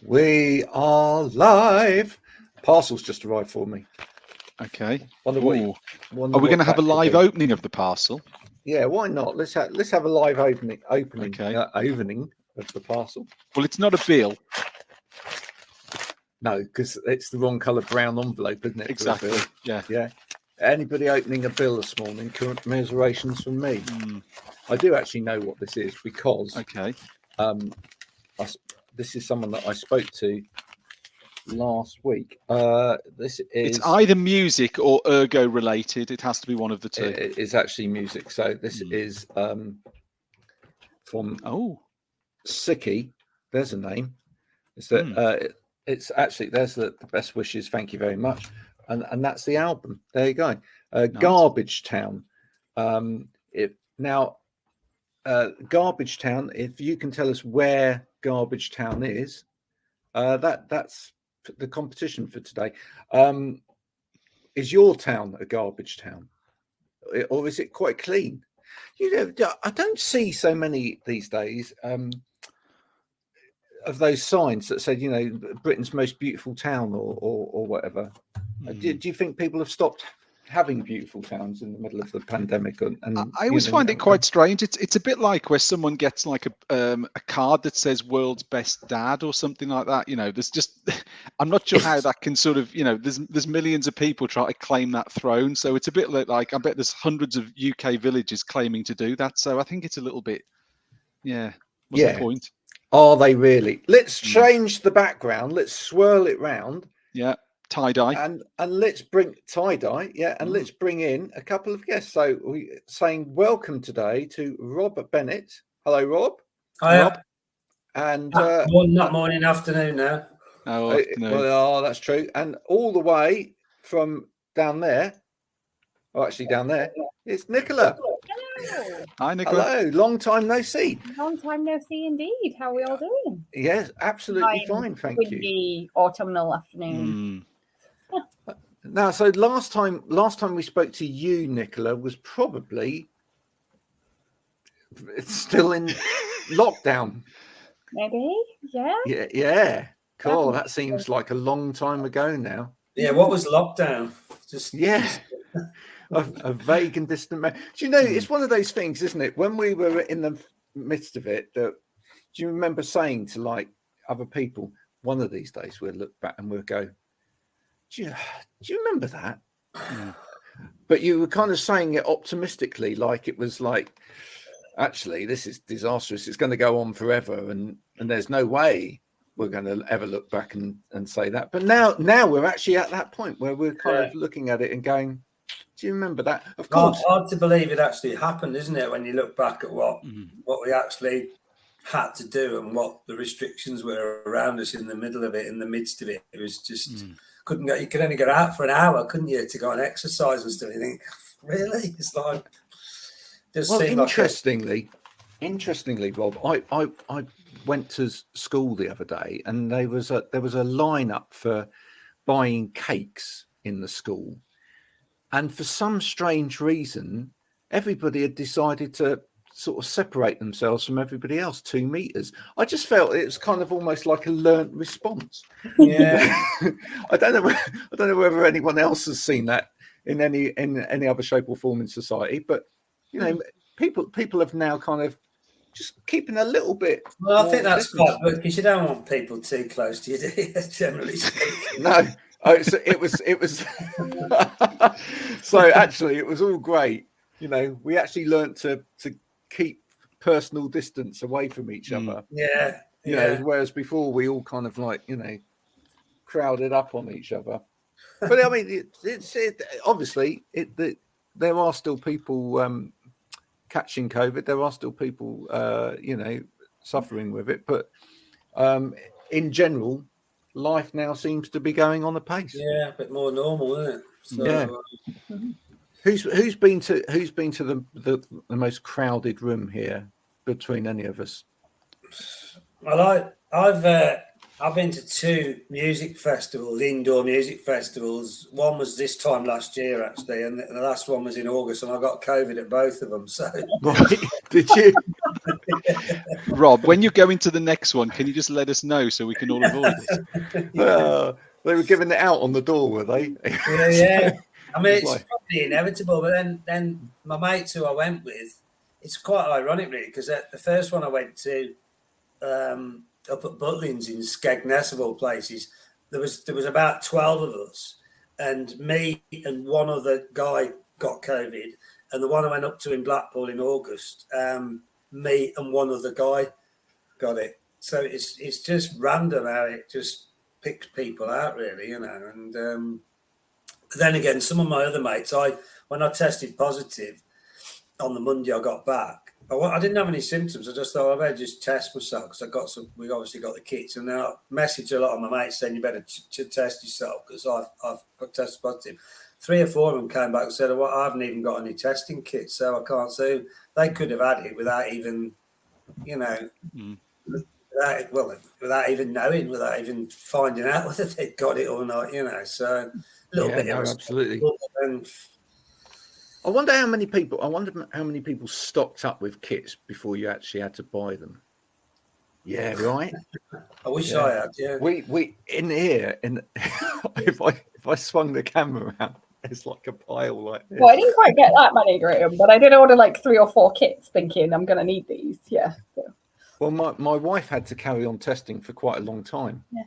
We are live. Parcel's just arrived for me. Okay. Wonder Ooh. wonder Are we what going to have a that could live be. opening of the parcel? Yeah, why not? Let's have a live opening Okay. opening of the parcel. Well, it's not a bill. No, because it's the wrong colour brown envelope, isn't it? for a Exactly. bill? Yeah. Yeah. Anybody opening a bill this morning? Commiserations from me. I do actually know what this is because Okay. this is someone that I spoke to last week. This is It's either music or ergo related. It has to be one of the two. It is actually music. So this is from Sicky. There's a name. It's actually there's the best wishes. Thank you very much. And that's the album. There you go. Nice. Garbage Town. Garbage Town. If you can tell us where Garbage Town is, that's the competition for today. Is your town a garbage town, or is it quite clean? You know, I don't see so many these days of those signs that said, you know, Britain's most beautiful town or whatever. Do you think people have stopped having beautiful towns in the middle of the pandemic? And I always find it quite strange. It's a bit like where someone gets like a card that says "World's Best Dad" or something like that. You know, there's just I'm not sure how that can sort of, you know, there's millions of people trying to claim that throne. So it's a bit like I bet there's hundreds of UK villages claiming to do that. So I think it's a little bit, what's the point? Are they really? Let's change the background. Let's swirl it round. Yeah. Tie-dye. And let's bring tie-dye, and let's bring in a couple of guests. So we're saying welcome today to Rob Bennett. Hello, Rob. Hi, Rob. And not morning, afternoon now. Well, that's true. And all the way from down there, down there, it's Nicola. Hello. Hi, Nicola. Hello. Long time no see. Long time no see indeed. How are we all doing? Yes, absolutely fine. Thank you. Windy autumnal afternoon. Now, so last time we spoke to you, Nicola, was probably still in lockdown. Maybe, yeah. Yeah. Cool. That seems like a long time ago now. Yeah. What was lockdown? A vague and distant memory. Do you know, it's one of those things, isn't it? When we were in the midst of it, do you remember saying to like other people, one of these days we'll look back and we'll go, do you remember that? But you were kind of saying it optimistically, like it was like, actually, this is disastrous. It's going to go on forever, and there's no way we're going to ever look back and say that. But now we're actually at that point where we're kind of looking at it and going, do you remember that? Of course. Hard to believe it actually happened, isn't it? When you look back at what we actually had to do and what the restrictions were around us in the middle of it, in the midst of it, it was just you could only get out for an hour, couldn't you, to go and exercise and stuff. You think, really? It's like, interestingly, Rob, I went to school the other day, and there was a line up for buying cakes in the school, and for some strange reason, everybody had decided to sort of separate themselves from everybody else 2 meters. I just felt it was kind of almost like a learnt response. Yeah. I don't know whether anyone else has seen that in any other shape or form in society, but you know, people have now kind of just keeping a little bit. Well, I think that's quite good, because you don't want people too close to you, do you, generally speaking? No. It was so actually it was all great. You know, we actually learnt to keep personal distance away from each other. Yeah. You know, whereas before we all kind of like, you know, crowded up on each other. But I mean, obviously there are still people catching COVID. There are still people, you know, suffering with it. But in general, life now seems to be going on a pace. Yeah, a bit more normal, isn't it? So, Who's been to the most crowded room here between any of us? Well, I've I've been to 2 music festivals, indoor music festivals. One was this time last year, actually, and the last one was in August, and I got COVID at both of them. So, Right? Did you? Rob, when you go into the next one, can you just let us know so we can all avoid it? They were giving it out on the door, were they? Yeah. I mean, It's it's like- probably inevitable. But then my mates who I went with, it's quite ironic, really, because the first one I went to up at Butlins in Skegness, of all places, there was about 12 of us, and me and one other guy got COVID, and the one I went up to in Blackpool in August, me and one other guy got it. So it's just random how it just picks people out, really, you know. And then again, some of my other mates, when I tested positive on the Monday I got back, I didn't have any symptoms. I just thought I better just test myself because we obviously got the kits, and now I messaged a lot of my mates saying you better test yourself because I've got tested positive. 3 or 4 of them came back and said, well, I haven't even got any testing kits, so I can't. So they could have had it without even, you know, without even knowing, without even finding out whether they'd got it or not, you know. So a little bit of absolutely. And I wonder how many people stocked up with kits before you actually had to buy them. Yeah, right. I wish I had. Yeah, we in here, and if I swung the camera around, it's like a pile like this. Well, I didn't quite get that many, Graham, but I did order like 3 or 4 kits, thinking I'm going to need these. Yeah. So. Well, my wife had to carry on testing for quite a long time. Yeah.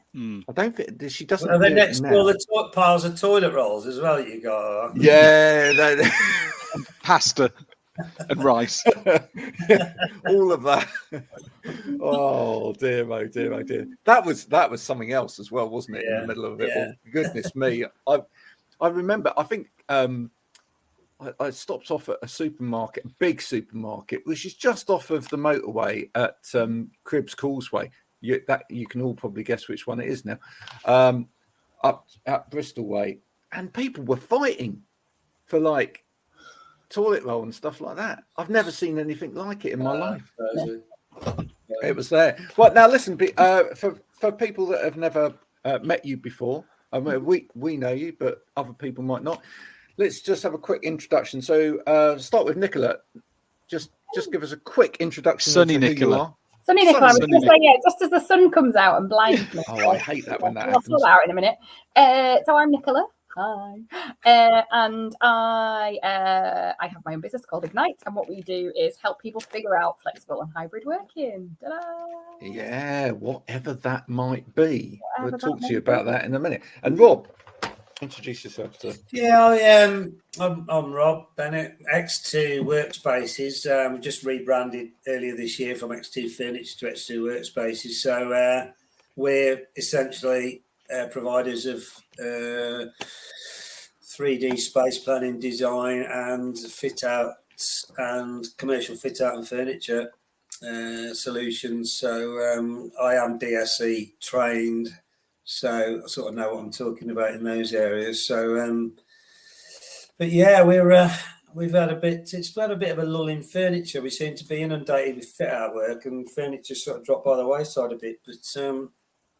I don't think she doesn't. Well, then do it next to now. all the piles of toilet rolls as well. You got Yeah, Pasta and rice. all of that. Oh dear, oh dear, oh dear. That was something else as well, wasn't it? In the middle of it all. Goodness me, I remember. I think I stopped off at a supermarket, a big supermarket, which is just off of the motorway at Cribbs Causeway. You can all probably guess which one it is now. Up at Bristol Way, and people were fighting for like toilet roll and stuff like that. I've never seen anything like it in my life. It was there. Well, now listen, for people that have never met you before, I mean, we know you, but other people might not. Let's just have a quick introduction. So start with Nicola. Just give us a quick introduction. Sunny into who Nicola. you are. Sunny Nicola, I was going to say, yeah, just as the sun comes out and blinds me. Oh, I hate that when that I'll happens. sort that out in a minute. So I'm Nicola. Hi. And I have my own business called Ignite, and what we do is help people figure out flexible and hybrid working. Ta-da! Yeah, whatever that might be. Whatever We'll talk that to you might be. about that in a minute. And Rob, introduce yourself to. Yeah, I'm Rob Bennett, X2 Workspaces. Just rebranded earlier this year from X2 Furniture to X2 Workspaces. So we're essentially providers of 3D space planning, design, and fit outs and commercial fit out and furniture solutions. So I am DSE trained. So I sort of know what I'm talking about in those areas. So, but yeah, we've had a bit. It's had a bit of a lull in furniture. We seem to be inundated with fit out work, and furniture sort of dropped by the wayside a bit. But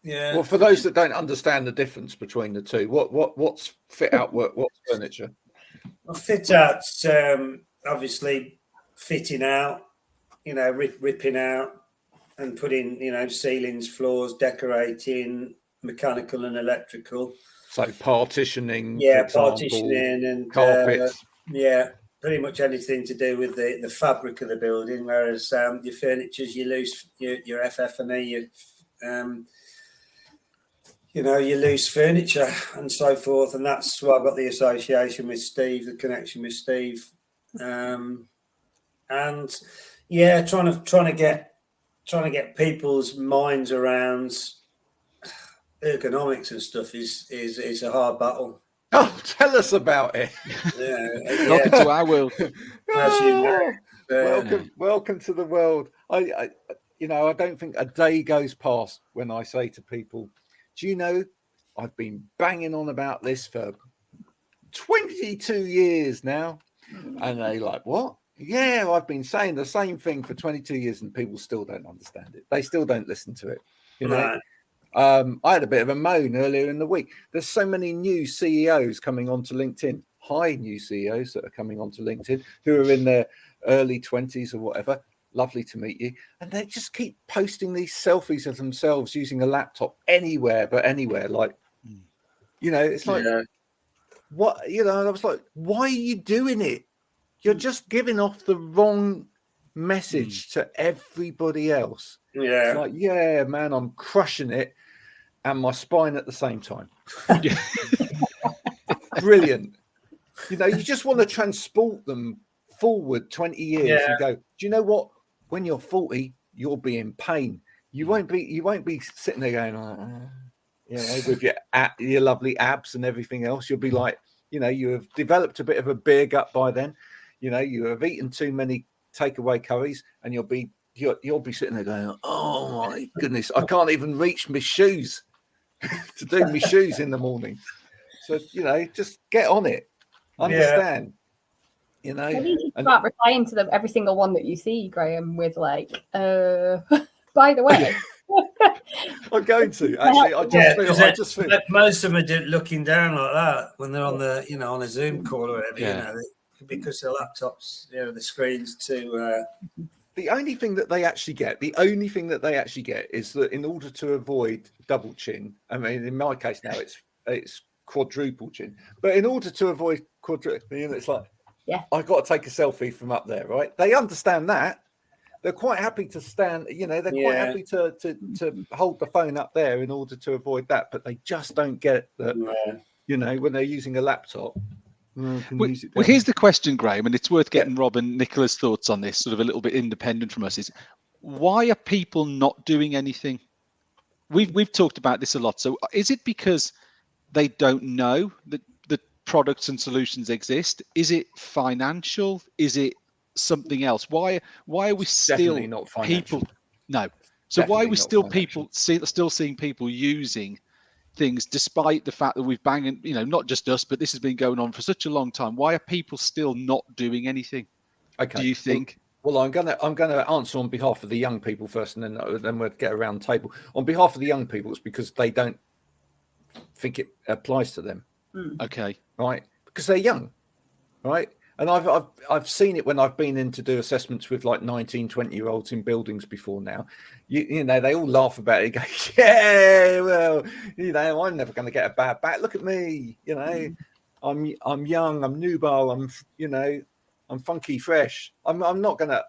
yeah. Well, for those that don't understand the difference between the two, what's fit out work? What's furniture? Well, fit outs, obviously fitting out, ripping out and putting, ceilings, floors, decorating, mechanical and electrical. So partitioning, Yeah, for example, partitioning and carpets. Pretty much anything to do with the fabric of the building. Whereas your furniture's your loose, your FF&E, your loose furniture and so forth. And that's why I've got the association with Steve, the connection with Steve, and yeah, trying to get people's minds around ergonomics and stuff is a hard battle. Oh, tell us about it. Welcome to our world. Welcome to the world. I don't think a day goes past when I say to people, do you know, I've been banging on about this for 22 years now. And they're like, what? Yeah, I've been saying the same thing for 22 years and people still don't understand it. They still don't listen to it. I had a bit of a moan earlier in the week. There's so many new CEOs coming onto LinkedIn. Hi, new CEOs that are coming onto LinkedIn who are in their early 20s or whatever. Lovely to meet you. And they just keep posting these selfies of themselves using a laptop anywhere but anywhere. Like, you know, it's like, what, you know, and I was like, why are you doing it? You're just giving off the wrong message to everybody else. Yeah. It's like, yeah, man, I'm crushing it. And my spine at the same time. Brilliant. You know, you just want to transport them forward 20 years and go, do you know what? When you're 40, you'll be in pain. You won't be sitting there going, you know, with your lovely abs and everything else. You'll be like, you know, you have developed a bit of a beer gut by then. You know, you have eaten too many takeaway curries, and you'll be sitting there going, oh my goodness, I can't even reach my shoes to do my shoes in the morning. So, you know, just get on it. Understand. You know, maybe you should start replying to them, every single one that you see, Graham, with like, by the way. I'm going to actually. I just feel most of them are looking down like that when they're on the, you know, on a Zoom call or whatever. You know, because their laptops, you know, the screens too. The only thing that they actually get, is that in order to avoid double chin, I mean, in my case now it's quadruple chin, but in order to avoid quadruple, you know, it's like, I've got to take a selfie from up there, right? They understand that. They're quite happy to stand, you know, they're quite happy to hold the phone up there in order to avoid that, but they just don't get that, you know, when they're using a laptop. Well, here's the question, Graham, and it's worth getting Rob and Nicola's thoughts on this, sort of a little bit independent from us, is why are people not doing anything? We've talked about this a lot. So is it because they don't know that the products and solutions exist? Is it financial? Is it something else? Why are we still not financial? People? No. So definitely why are we still seeing people using things despite the fact that we've banged, you know, not just us, but this has been going on for such a long time? Why are people still not doing anything? Okay. Do you think? Well, I'm gonna answer on behalf of the young people first, and then we'll get around the table. On behalf of the young people, it's because they don't think it applies to them. Okay. Right? Because they're young, right? And I've seen it when I've been in to do assessments with like 19, 20-year-olds in buildings before now. You know, they all laugh about it and go, yeah, well, you know, I'm never going to get a bad back. Look at me, you know, I'm young, I'm nubile, I'm, you know, I'm funky fresh. I'm not gonna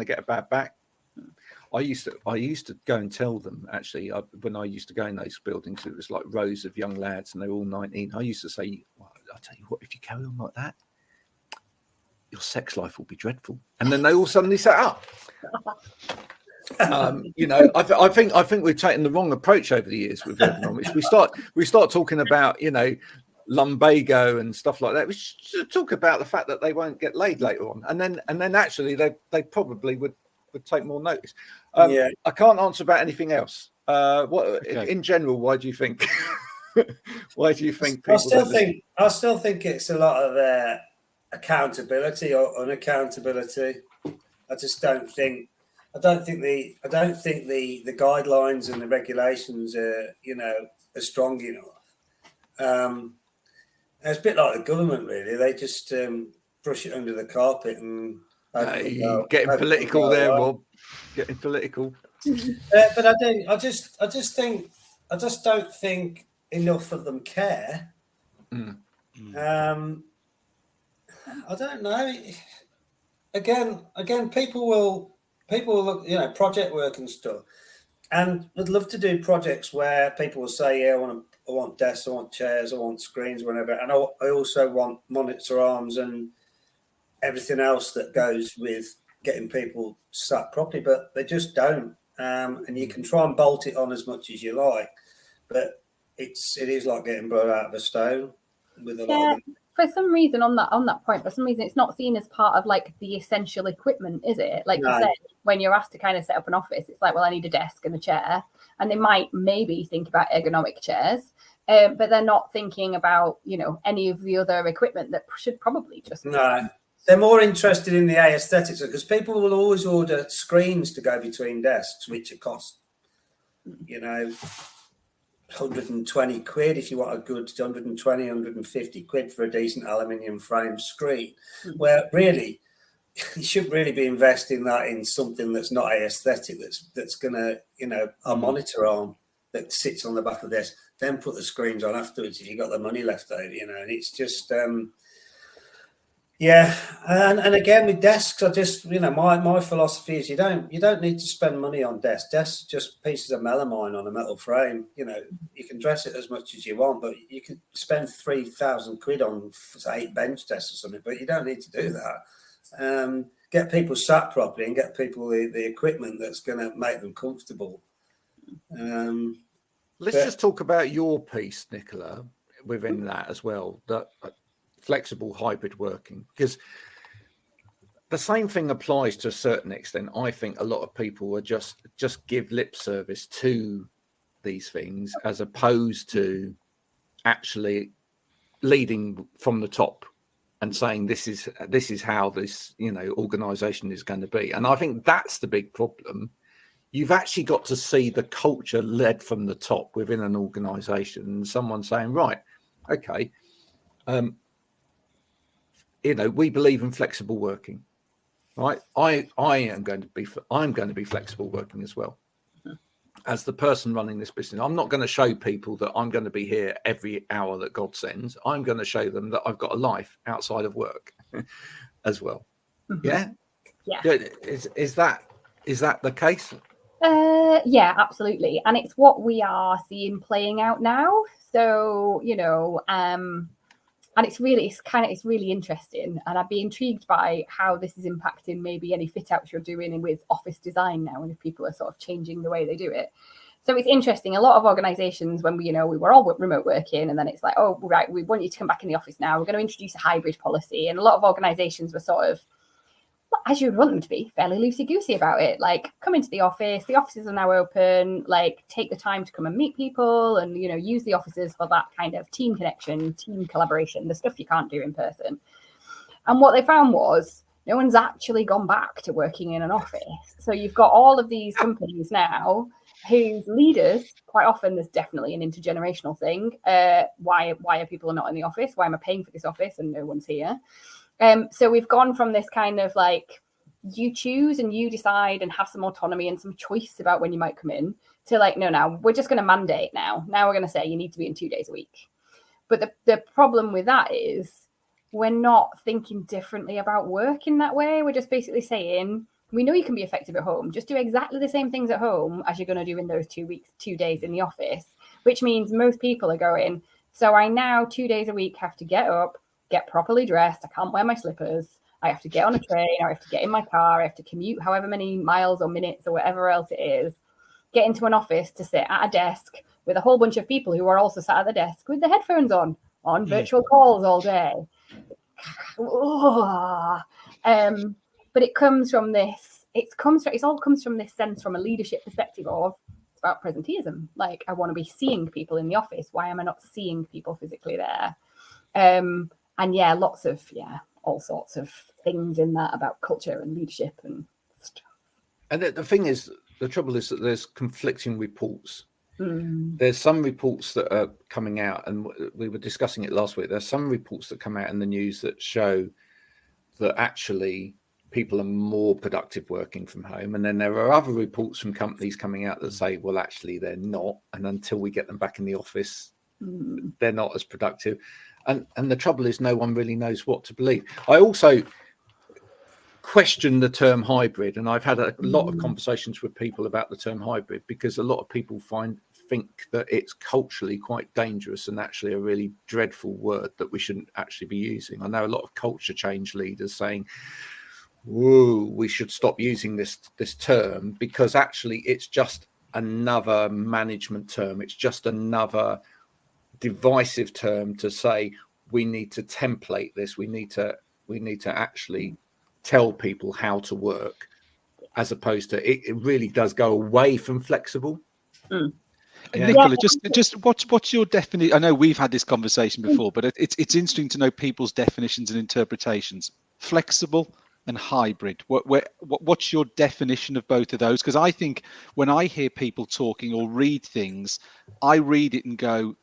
get a bad back. I used to go and tell them, actually, when I used to go in those buildings, it was like rows of young lads and they were all 19. I used to say, well, I'll tell you what, if you carry on like that, your sex life will be dreadful. And then they all suddenly sat up. You know, I think we've taken the wrong approach over the years with ergonomics. We start talking about, you know, lumbago and stuff like that. We should talk about the fact that they won't get laid later on, and then actually they probably would take more notice. I can't answer about anything else. In general, why do you think? Why do you think people? I still think it's a lot of accountability or unaccountability. I don't think the guidelines and the regulations are, you know, are strong enough. It's a bit like the government, really. They just brush it under the carpet and getting political there, Rob. Getting political. But I just don't think enough of them care. I don't know. Again, people will look, you know, project work and stuff, and would love to do projects where people will say, yeah, I want desks, I want chairs, I want screens, whatever, and I also want monitor arms and everything else that goes with getting people sat properly, but they just don't. And you can try and bolt it on as much as you like, but it is like getting blood out of a stone with a lot of them. For some reason, on that point, for some reason, it's not seen as part of like the essential equipment, is it? Like you said, when you're asked to kind of set up an office, it's like, well, I need a desk and a chair, and they might maybe think about ergonomic chairs, but they're not thinking about, you know, any of the other equipment that should probably just be. No. They're more interested in the aesthetics, because people will always order screens to go between desks, which are cost. You know, 120 quid if you want a good 120, 150 quid for a decent aluminium frame screen, where really you should really be investing that in something that's not aesthetic, that's gonna, you know, a monitor arm that sits on the back of this, then put the screens on afterwards if you got the money left over, you know. And it's just yeah, and again with desks, I just, you know, my philosophy is you don't need to spend money on desks. Desks are just pieces of melamine on a metal frame. You know, you can dress it as much as you want, but you can spend 3,000 quid on 8 bench desks or something, but you don't need to do that. Get people sat properly and get people the equipment that's going to make them comfortable. Let's just talk about your piece, Nicola, within that as well. That flexible hybrid working, because the same thing applies to a certain extent. I think a lot of people are just give lip service to these things as opposed to actually leading from the top and saying this is how this, you know, organization is going to be. And I think that's the big problem. You've actually got to see the culture led from the top within an organization, and someone saying, right, okay, you know, we believe in flexible working, right? I'm going to be flexible working as well. As the person running this business, I'm not going to show people that I'm going to be here every hour that God sends. I'm going to show them that I've got a life outside of work as well. Yeah. Is that the case? Yeah, absolutely. And it's what we are seeing playing out now. So, you know, and it's really interesting, and I'd be intrigued by how this is impacting maybe any fit outs you're doing with office design now, and if people are sort of changing the way they do it. So it's interesting. A lot of organizations, when we were all remote working, and then it's like, oh, right, we want you to come back in the office now. We're going to introduce a hybrid policy. And a lot of organizations were sort of, as you'd want them to be, fairly loosey-goosey about it. Like, come into the offices are now open, like, take the time to come and meet people and, you know, use the offices for that kind of team connection, team collaboration, the stuff you can't do in person. And what they found was no one's actually gone back to working in an office. So you've got all of these companies now whose leaders, quite often there's definitely an intergenerational thing. Why are people not in the office? Why am I paying for this office and no one's here? So we've gone from this kind of like, you choose and you decide and have some autonomy and some choice about when you might come in, to like, no, we're just going to mandate now. Now we're going to say you need to be in 2 days a week. But the problem with that is we're not thinking differently about work in that way. We're just basically saying, we know you can be effective at home. Just do exactly the same things at home as you're going to do in those 2 days in the office, which means most people are going, so I now 2 days a week have to get up, get properly dressed. I can't wear my slippers. I have to get on a train, or I have to get in my car. I have to commute however many miles or minutes or whatever else it is, get into an office to sit at a desk with a whole bunch of people who are also sat at the desk with the headphones on virtual calls all day. But it comes from this, it all comes from this sense, from a leadership perspective of, it's about presenteeism. Like, I want to be seeing people in the office. Why am I not seeing people physically there? And yeah, all sorts of things in that about culture and leadership and stuff. And the thing is, the trouble is that there's conflicting reports. There's some reports that are coming out, and we were discussing it last week. There's some reports that come out in the news that show that actually people are more productive working from home. And then there are other reports from companies coming out that say, well, actually they're not. And until we get them back in the office, they're not as productive. And the trouble is, no one really knows what to believe. I also question the term hybrid, and I've had a lot of conversations with people about the term hybrid, because a lot of people think that it's culturally quite dangerous and actually a really dreadful word that we shouldn't actually be using. I know a lot of culture change leaders saying, whoa, we should stop using this term, because actually it's just another management term. It's just another divisive term to say we need to template this. We need to actually tell people how to work, as opposed to it really does go away from flexible. Yeah. Nicola, just what's your definition? I know we've had this conversation before, but it's interesting to know people's definitions and interpretations. Flexible and hybrid? What's your definition of both of those? Because I think when I hear people talking or read things, I read it and go,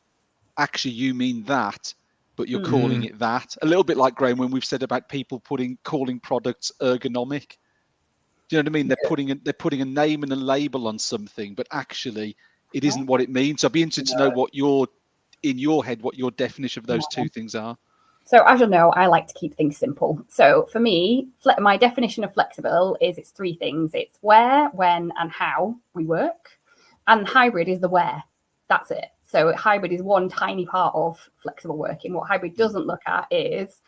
actually, you mean that, but you're calling it that. A little bit like, Graham, when we've said about people calling products ergonomic. Do you know what I mean? They're putting a name and a label on something, but actually it isn't what it means. So I'd be interested to know what in your head, what your definition of those two things are. So as you'll know, I like to keep things simple. So for me, my definition of flexible is it's three things. It's where, when, and how we work. And hybrid is the where. That's it. So hybrid is one tiny part of flexible working. What hybrid doesn't look at is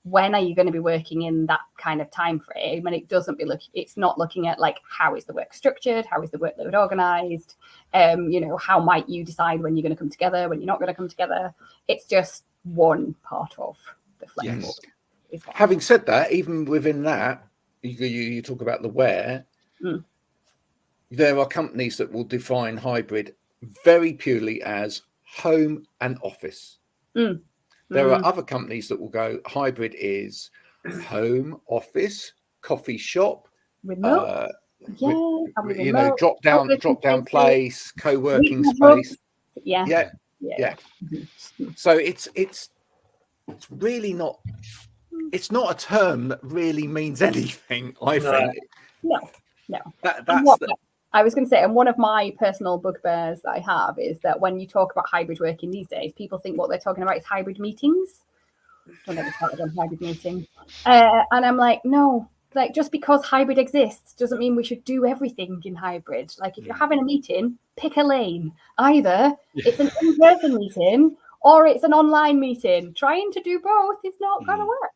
when are you going to be working in that kind of time frame, and it's not looking at like how is the work structured, how is the workload organized, how might you decide when you're going to come together, when you're not going to come together. It's just one part of the flexible. Yes. Having said that, even within that, you talk about the where. There are companies that will define hybrid very purely as home and office. There are other companies that will go hybrid is home, office, coffee shop, remote, drop down place, co-working space. Yeah. So it's really not. It's not a term that really means anything. I think. No. That's I was going to say, and one of my personal bugbears that I have is that when you talk about hybrid working these days, people think what they're talking about is hybrid meetings. Don't get me started on hybrid meetings. And I'm like, no, like just because hybrid exists doesn't mean we should do everything in hybrid. Like if you're having a meeting, pick a lane. Either it's an in-person meeting or it's an online meeting. Trying to do both is not going to work.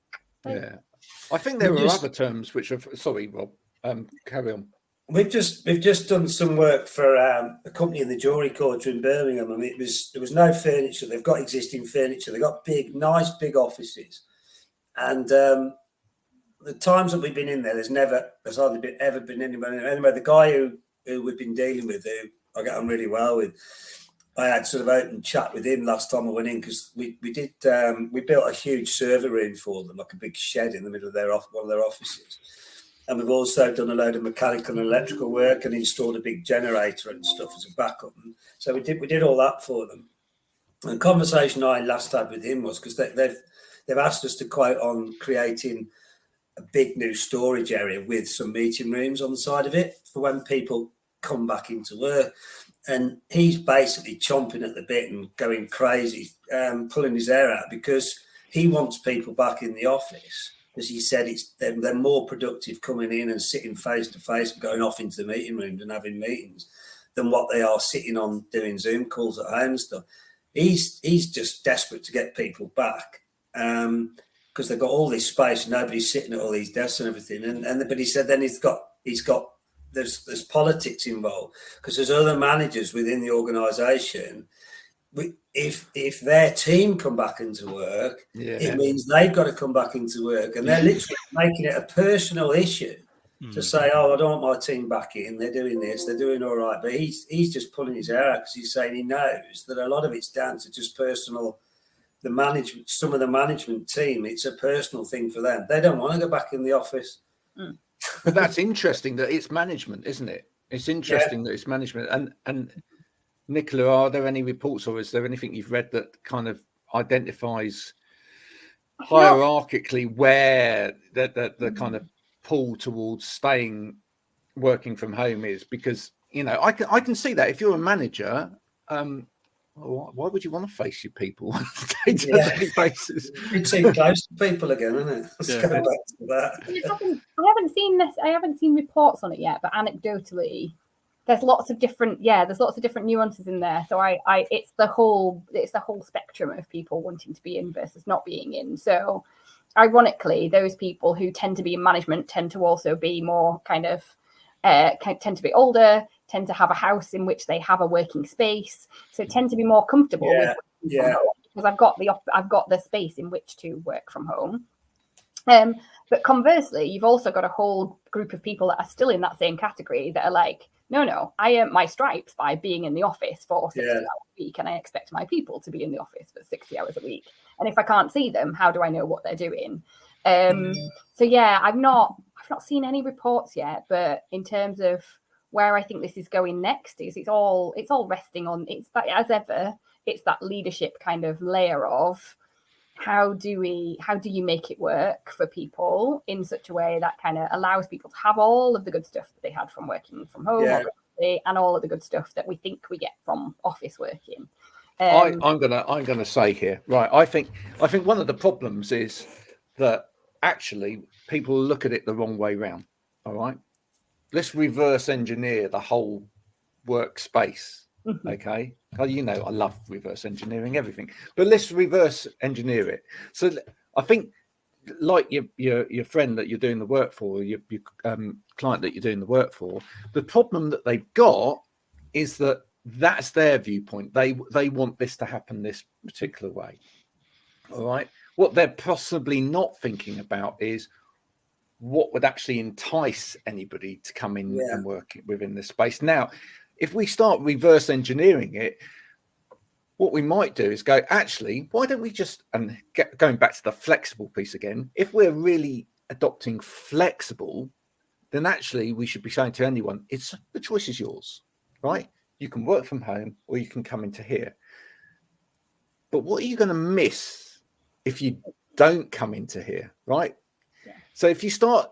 I think there are other terms which are. Sorry, Rob. Carry on. We've just done some work for a company in the jewellery quarter in Birmingham. I mean, there was no furniture. They've got existing furniture. They've got nice big offices, and the times that we've been in there, there's hardly ever been anybody. Anyway, the guy who we've been dealing with, who I get on really well with, I had sort of open chat with him last time I went in because we built a huge server room for them, like a big shed in the middle of one of their offices. And we've also done a load of mechanical and electrical work and installed a big generator and stuff as a backup. And so we did all that for them. And the conversation I last had with him was because they've asked us to quote on creating a big new storage area with some meeting rooms on the side of it for when people come back into work. And he's basically chomping at the bit and going crazy, pulling his hair out because he wants people back in the office. As he said, they're more productive coming in and sitting face to face and going off into the meeting rooms and having meetings than what they are sitting on doing Zoom calls at home and stuff. He's just desperate to get people back because they've got all this space and nobody's sitting at all these desks and everything. But he said then there's politics involved because there's other managers within the organisation. If their team come back into work, it means they've got to come back into work, and they're literally making it a personal issue to say, "Oh, I don't want my team back in. They're doing this, they're doing all right." But he's just pulling his hair out because he's saying he knows that a lot of it's down to just personal. The management, some of the management team, it's a personal thing for them. They don't want to go back in the office. But that's interesting that it's management, isn't it? It's interesting that it's management. And Nicola, are there any reports or is there anything you've read that kind of identifies hierarchically where the kind of pull towards working from home is? Because, I can see that if you're a manager, why would you want to face your people on a day-to-day basis? It's too close to people again, isn't it? Let's go back to that. I haven't seen reports on it yet, but anecdotally, there's lots of different nuances in there. So it's the whole spectrum of people wanting to be in versus not being in. So ironically, those people who tend to be in management tend to also be more tend to be older, tend to have a house in which they have a working space, so tend to be more comfortable with working from home because I've got the space in which to work from home. But conversely, you've also got a whole group of people that are still in that same category that are like, no, I earn my stripes by being in the office for 60 hours a week, and I expect my people to be in the office for 60 hours a week. And if I can't see them, how do I know what they're doing? So yeah, I've I've not seen any reports yet, but in terms of where I think this is going next, is it's all resting on, it's that, as ever, it's that leadership kind of layer of how do you make it work for people in such a way that kind of allows people to have all of the good stuff that they had from working from home, and all of the good stuff that we think we get from office working. I'm gonna say here, right? I think one of the problems is that actually people look at it the wrong way round. All right, let's reverse engineer the whole workspace. Okay, you know I love reverse engineering everything, but let's reverse engineer it. So I think, like your friend that you're doing the work for, your client that you're doing the work for, the problem that they've got is that that's their viewpoint. They want this to happen this particular way. All right. What they're possibly not thinking about is what would actually entice anybody to come in and work within this space. Now, if we start reverse engineering it, what we might do is go, actually, why don't we just, and going back to the flexible piece again, if we're really adopting flexible, then actually we should be saying to anyone, the choice is yours, right? You can work from home or you can come into here. But what are you going to miss if you don't come into here, right? Yeah. So if you start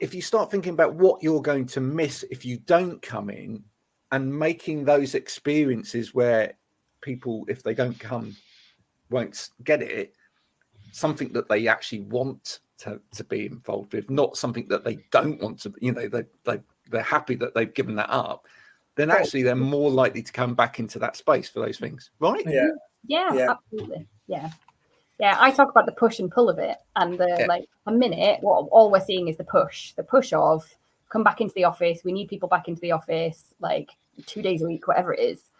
thinking about what you're going to miss if you don't come in, and making those experiences where people, if they don't come, won't get it, something that they actually want to be involved with, not something that they don't want to, they're happy that they've given that up, then actually they're more likely to come back into that space for those things, right? Yeah, absolutely. Yeah, I talk about the push and pull of it, and like a minute, what all we're seeing is the push of come back into the office. We need people back into the office, like 2 days a week, whatever it is.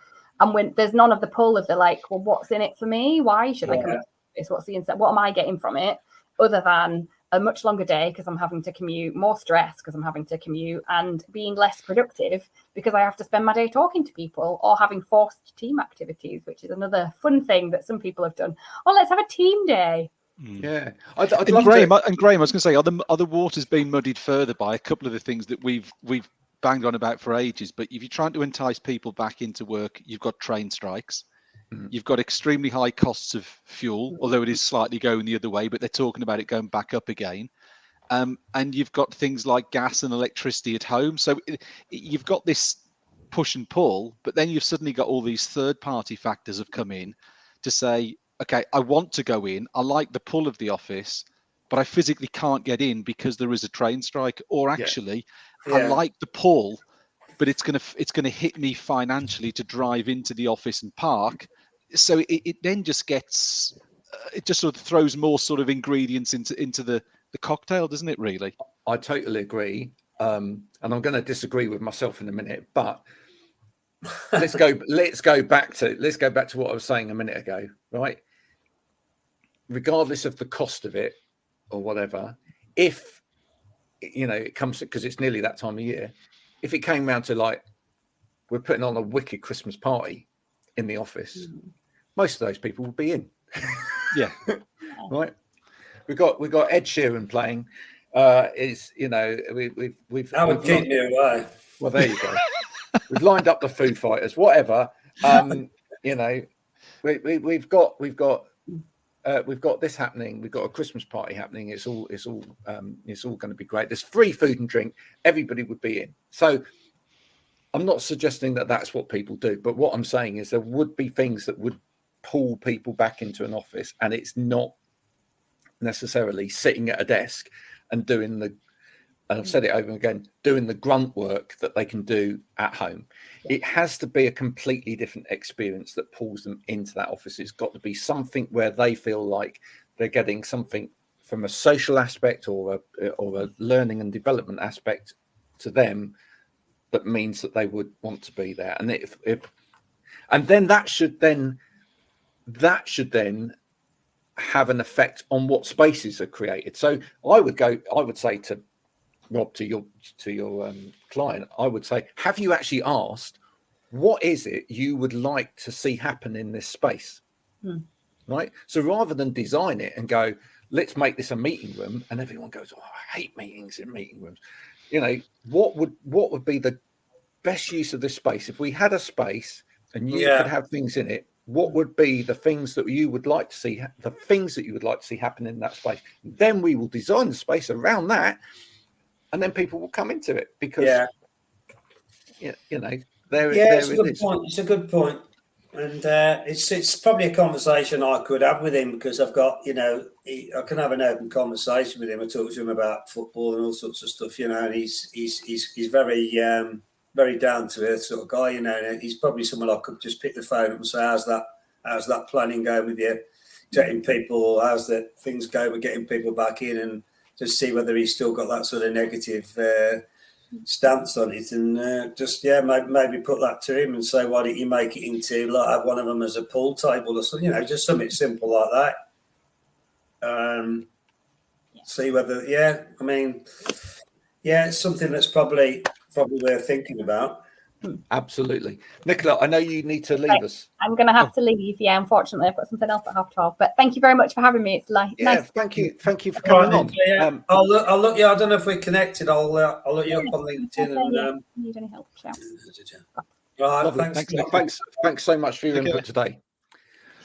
And when there's none of the pull of the like, well, what's in it for me? Why should I come into this? What's the instead? What am I getting from it? Other than a much longer day because I'm having to commute, more stress because I'm having to commute, and being less productive because I have to spend my day talking to people or having forced team activities, which is another fun thing that some people have done. Oh, let's have a team day. Yeah, Graham, I was going to say, are the waters being muddied further by a couple of the things that we've banged on about for ages? But if you're trying to entice people back into work, you've got train strikes, you've got extremely high costs of fuel, although it is slightly going the other way, but they're talking about it going back up again. And you've got things like gas and electricity at home. So you've got this push and pull, but then you've suddenly got all these third-party factors have come in to say, okay, I want to go in. I like the pull of the office, but I physically can't get in because there is a train strike. Or actually, I like the pull, but it's gonna hit me financially to drive into the office and park. So it then just gets it just sort of throws more sort of ingredients into the cocktail, doesn't it? Really, I totally agree, and I'm going to disagree with myself in a minute, but. let's go back to what I was saying a minute ago, right? Regardless of the cost of it or whatever, if it comes, because it's nearly that time of year, if it came round to like we're putting on a wicked Christmas party in the office, most of those people will be in. Right. We've got Ed Sheeran playing. We've that would keep me away. Well, there you go. We've lined up the Foo Fighters, whatever. We've got this happening. We've got a Christmas party happening. It's all going to be great. There's free food and drink. Everybody would be in. So I'm not suggesting that that's what people do, but what I'm saying is there would be things that would pull people back into an office, and it's not necessarily sitting at a desk and doing the. And I've said it over and again, doing the grunt work that they can do at home. It has to be a completely different experience that pulls them into that office. It's got to be something where they feel like they're getting something from a social aspect or a learning and development aspect to them that means that they would want to be there. And and then that should then have an effect on what spaces are created. So I would say to Rob, to your client, I would say, have you actually asked what is it you would like to see happen in this space? Right. So rather than design it and go, let's make this a meeting room, and everyone goes, oh, I hate meetings in meeting rooms. you know, what would be the best use of this space? If we had a space and you could have things in it, what would be the things that you would like to see, happen in that space? Then we will design the space around that, and then people will come into it because, you know, it's a good point. It's a good point. And it's probably a conversation I could have with him, because I've got, you know, I can have an open conversation with him. I talk to him about football and all sorts of stuff, you know, and he's very very down to earth sort of guy, you know. And he's probably someone I could just pick the phone up and say, how's that planning going with you, getting people, how's the things go with getting people back in, and just see whether he's still got that sort of negative stance on it, and just maybe put that to him and say, why don't you make it into, like, have one of them as a pool table or something, you know, just something simple like that. See whether I mean, it's something that's probably worth thinking about. Absolutely. Nicola, I know you need to leave us. I'm going to have to leave. Yeah, unfortunately, I've got something else at 12:30. But thank you very much for having me. It's nice. Thank you for coming on. Yeah. I'll look. Yeah, I don't know if we're connected. I'll look you up on LinkedIn. And need any help? Shout. Right, lovely. Thanks so much for your input today.